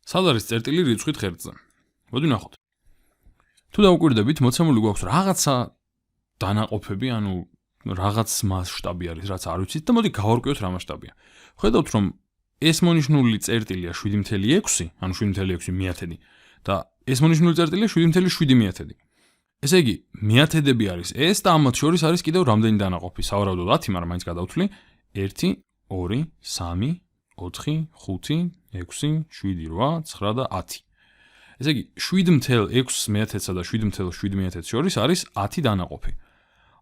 სად არის წერტილი რიცხვით ღერძზე? მოდი ნახოთ. თუ დავუკვირდებით, მოცემული გვაქვს რაღაცა დანაყოფები, ანუ რაღაც მასშტაბი არის, რაც არ ვიცით და მოდი გავარკვიოთ რა მასშტაბია. ხედავთ, რომ ეს მონიშნული წერტილია 7.6, ანუ 7.6 მიათედი და ეს მონიშნული წერტილია 7.7 მიათედი. ესე იგი, მიათედები არის ეს და ამათ შორის არის კიდევ რამდენი დანაყოფი? სავარაუდოდ 10, მაგრამ მაინც გადავთვლი. 1, 2, 3, 4, 5, 6, 7, 8, 9 და 10. ესე იგი, 7.6 მეათედსა და 7.7 მეათედს შორის არის 10 დანაყოფი.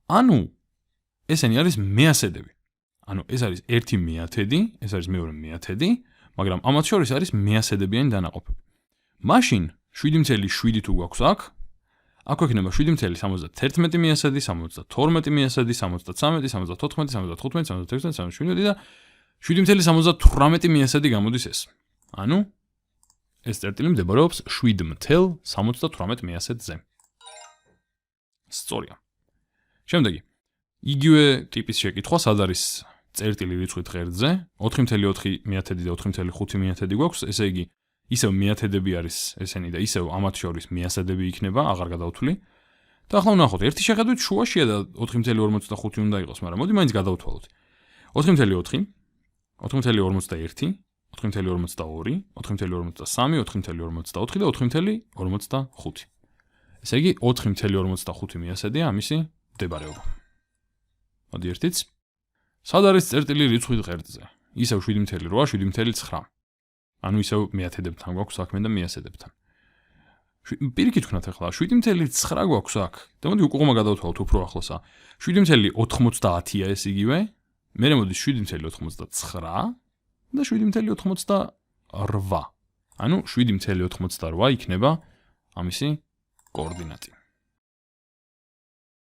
ანუ ესენი არის მეასედები. ანუ ეს არის 1 მეათედი, ეს არის მეორე მეათედი, მაგრამ ამათ შორის არის მეასედებიანი დანაყოფები. მაშინ 7.7 თუ გვაქვს აქ ექნება 7.71 მეასედი, 72 მეასედი, 63, 74, 75, 76, 77 და 7.78 მეასედი გამოდის ეს. ანუ ეს წერტილი მდებარეობს 7.78 მეასედზე. სწორია. შემდეგი. იგივე ტიპის შეკითხვა, სად არის წერტილი რიცხვით ღერძზე? 4.4 მეათედი და 4.5 მეათედი გვაქვს, ესე იგი ისევ მეათედები არის ესენი და ისევ ამათ შორის მეასედები იქნება, აღარ გადავთვლი. და ახლა ვნახოთ, ერთი შეხედვით შუაშია და 4.45 უნდა იყოს, მაგრამ მოდი მაინც გადავთვალოთ. 4.4, 4.41, 4.42, 4.43, 4.44 და 4.45. ესე იგი 4.45 მეასედია ამისი მდებარეობა. მოდი ერთიც. სად არის წერტილი რიცხვით ღერძზე? ისევ 7.8, 7.9. ანუ ისევ მეათედებთან გვაქვს საქმე და მეასედებთან. პირიქით ვქნათ ახლა 7.9 გვაქვს აქ. და მოდი უკუღმა გადავთვალოთ უფრო ახლოსა. 7.90-ია ეს იგივე. მერე მოდის 7.99 და 7.88. ანუ 7.88 იქნება ამისი კოორდინატი.